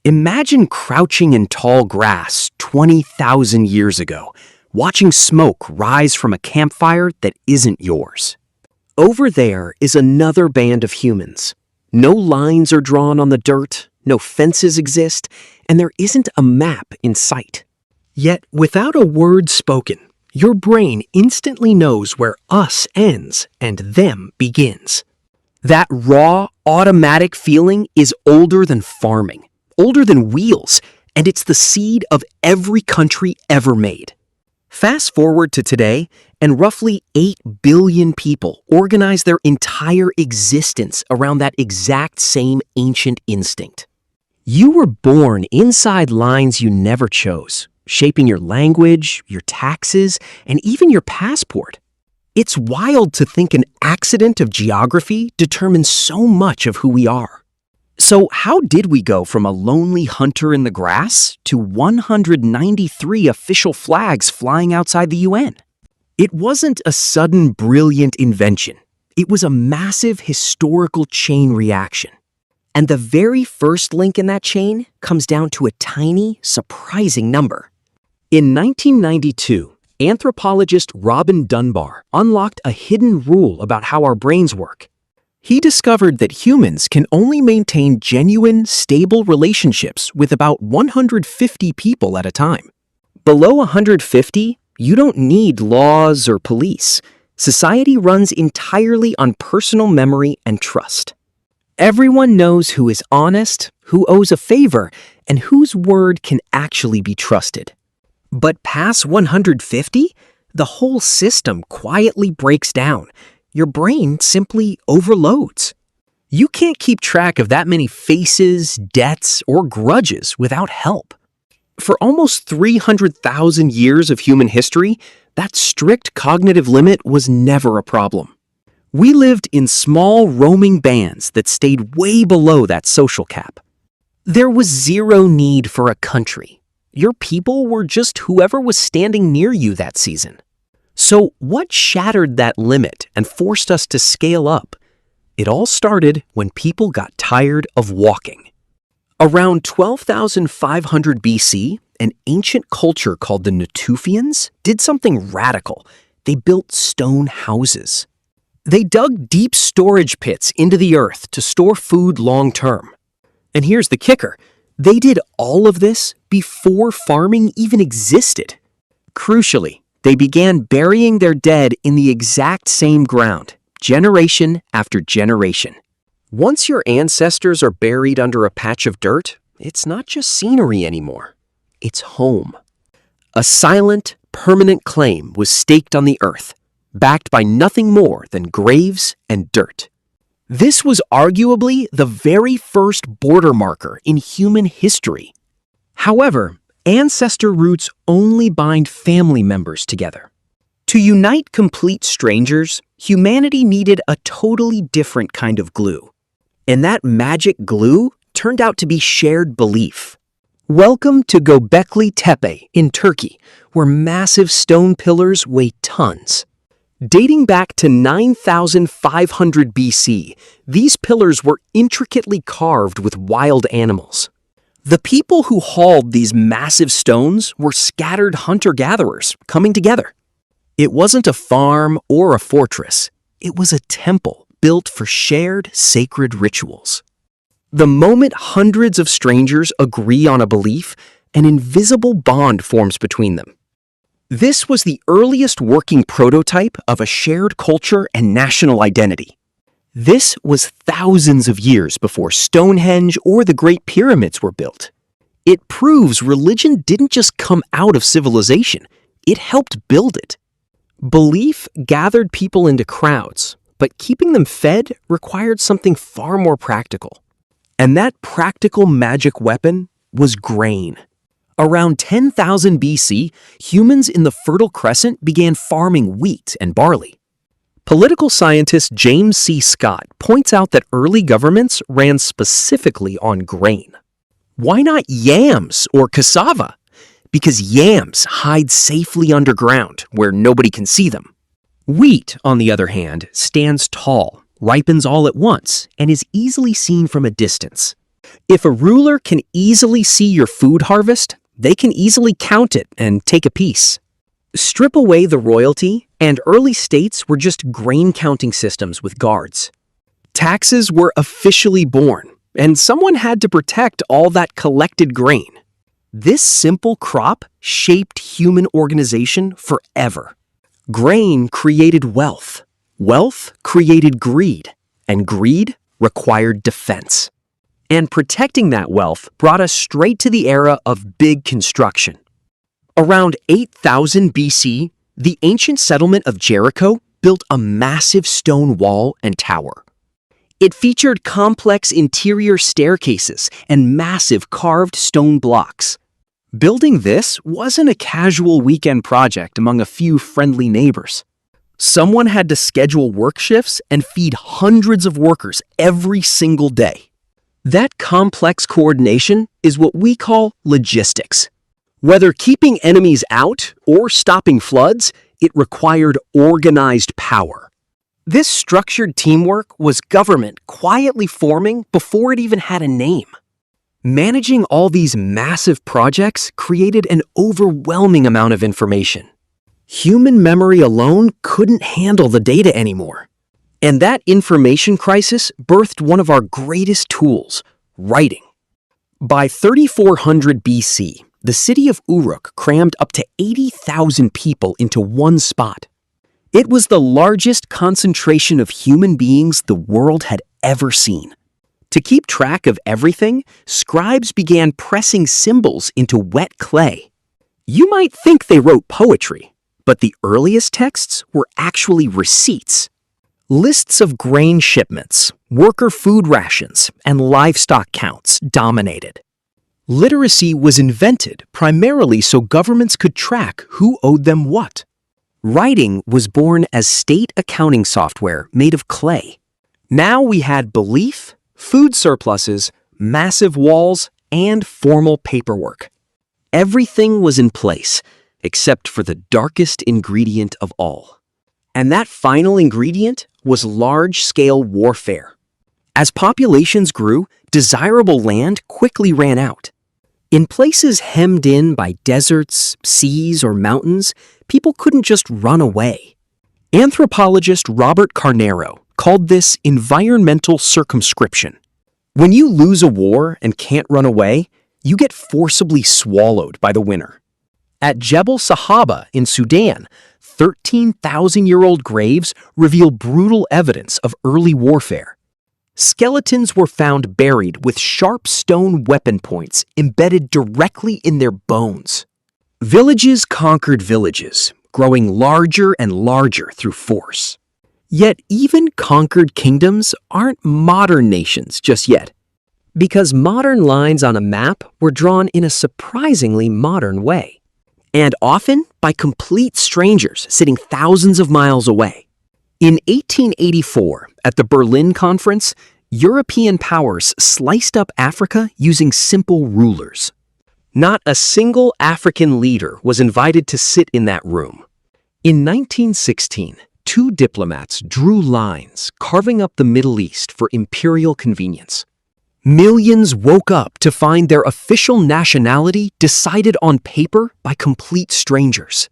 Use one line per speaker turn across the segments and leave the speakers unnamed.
Imagine crouching in tall grass 20,000 years ago, watching smoke rise from a campfire that isn't yours. Over there is another band of humans. No lines are drawn on the dirt, no fences exist, and there isn't a map in sight. Yet, without a word spoken, your brain instantly knows where us ends and them begins. That raw, automatic feeling is older than farming, older than wheels, and it's the seed of every country ever made. Fast forward to today, and roughly 8 billion people organize their entire existence around that exact same ancient instinct. You were born inside lines you never chose, shaping your language, your taxes, and even your passport. It's wild to think an accident of geography determines so much of who we are. So how did we go from a lonely hunter in the grass to 193 official flags flying outside the UN? It wasn't a sudden brilliant invention. It was a massive historical chain reaction. And the very first link in that chain comes down to a tiny, surprising number. In 1992, anthropologist Dunbar unlocked a hidden rule about how our brains work. He discovered that humans can only maintain genuine, stable relationships with about 150 people at a time. Below 150, you don't need laws or police. Society runs entirely on personal memory and trust. Everyone knows who is honest, who owes a favor, and whose word can actually be trusted. But past 150, the whole system quietly breaks down. Your brain simply overloads. You can't keep track of that many faces, debts, or grudges without help. For almost 300,000 years of human history, that strict cognitive limit was never a problem. We lived in small roaming bands that stayed way below that social cap. There was zero need for a country. Your people were just whoever was standing near you that season. So what shattered that limit and forced us to scale up? It all started when people got tired of walking. Around 12,500 BC, an ancient culture called the Natufians did something radical. They built stone houses. They dug deep storage pits into the earth to store food long term. And here's the kicker. They did all of this before farming even existed. Crucially, they began burying their dead in the exact same ground, generation after generation. Once your ancestors are buried under a patch of dirt, it's not just scenery anymore. It's home. A silent, permanent claim was staked on the earth, backed by nothing more than graves and dirt. This was arguably the very first border marker in human history. However, ancestor roots only bind family members together. To unite complete strangers, humanity needed a totally different kind of glue. And that magic glue turned out to be shared belief. Welcome to Göbekli Tepe in Turkey, where massive stone pillars weigh tons. Dating back to 9,500 BC, these pillars were intricately carved with wild animals. The people who hauled these massive stones were scattered hunter-gatherers coming together. It wasn't a farm or a fortress. It was a temple built for shared sacred rituals. The moment hundreds of strangers agree on a belief, an invisible bond forms between them. This was the earliest working prototype of a shared culture and national identity. This was thousands of years before Stonehenge or the Great Pyramids were built. It proves religion didn't just come out of civilization, it helped build it. Belief gathered people into crowds, but keeping them fed required something far more practical. And that practical magic weapon was grain. Around 10,000 BC, humans in the Fertile Crescent began farming wheat and barley. Political scientist James C. Scott points out that early governments ran specifically on grain. Why not yams or cassava? Because yams hide safely underground where nobody can see them. Wheat, on the other hand, stands tall, ripens all at once, and is easily seen from a distance. If a ruler can easily see your food harvest, they can easily count it and take a piece. Strip away the royalty, and early states were just grain-counting systems with guards. Taxes were officially born, and someone had to protect all that collected grain. This simple crop shaped human organization forever. Grain created wealth. Wealth created greed, and greed required defense. And protecting that wealth brought us straight to the era of big construction. Around 8000 BC, the ancient settlement of Jericho built a massive stone wall and tower. It featured complex interior staircases and massive carved stone blocks. Building this wasn't a casual weekend project among a few friendly neighbors. Someone had to schedule work shifts and feed hundreds of workers every single day. That complex coordination is what we call logistics. Whether keeping enemies out or stopping floods, it required organized power. This structured teamwork was government quietly forming before it even had a name. Managing all these massive projects created an overwhelming amount of information. Human memory alone couldn't handle the data anymore. And that information crisis birthed one of our greatest tools, writing. By 3400 BC, the city of Uruk crammed up to 80,000 people into one spot. It was the largest concentration of human beings the world had ever seen. To keep track of everything, scribes began pressing symbols into wet clay. You might think they wrote poetry, but the earliest texts were actually receipts. Lists of grain shipments, worker food rations, and livestock counts dominated. Literacy was invented primarily so governments could track who owed them what. Writing was born as state accounting software made of clay. Now we had belief, food surpluses, massive walls, and formal paperwork. Everything was in place, except for the darkest ingredient of all. And that final ingredient was large-scale warfare. As populations grew, desirable land quickly ran out. In places hemmed in by deserts, seas, or mountains, people couldn't just run away. Anthropologist Robert Carnero called this environmental circumscription. When you lose a war and can't run away, you get forcibly swallowed by the winner. At Jebel Sahaba in Sudan, 13,000-year-old graves reveal brutal evidence of early warfare. Skeletons were found buried with sharp stone weapon points embedded directly in their bones. Villages conquered villages, growing larger and larger through force. Yet even conquered kingdoms aren't modern nations just yet, because modern lines on a map were drawn in a surprisingly modern way, and often by complete strangers sitting thousands of miles away. In 1884, at the Berlin Conference, European powers sliced up Africa using simple rulers. Not a single African leader was invited to sit in that room. In 1916, two diplomats drew lines carving up the Middle East for imperial convenience. Millions woke up to find their official nationality decided on paper by complete strangers.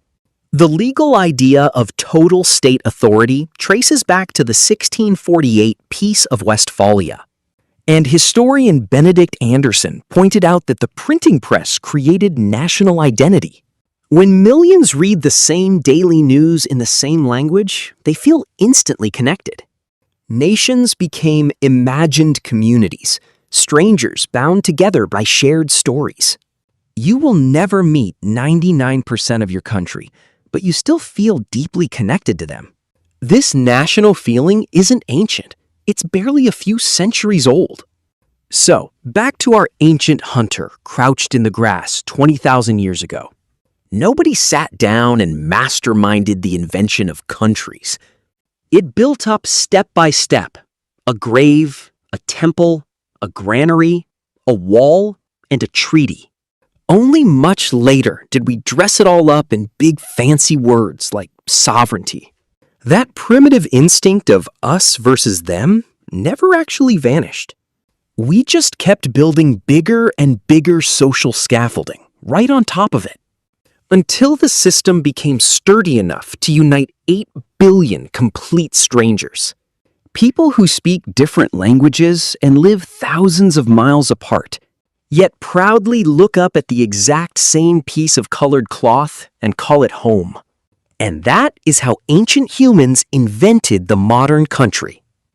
The legal idea of total state authority traces back to the 1648 Peace of Westphalia. And historian Benedict Anderson pointed out that the printing press created national identity. When millions read the same daily news in the same language, they feel instantly connected. Nations became imagined communities, strangers bound together by shared stories. You will never meet 99% of your country, but you still feel deeply connected to them. This national feeling isn't ancient. It's barely a few centuries old. So, back to our ancient hunter crouched in the grass 20,000 years ago. Nobody sat down and masterminded the invention of countries. It built up step by step. A grave, a temple, a granary, a wall, and a treaty. Only much later did we dress it all up in big fancy words like sovereignty. That primitive instinct of us versus them never actually vanished. We just kept building bigger and bigger social scaffolding right on top of it, until the system became sturdy enough to unite 8 billion complete strangers. People who speak different languages and live thousands of miles apart, yet proudly look up at the exact same piece of colored cloth and call it home. And that is how ancient humans invented the modern country.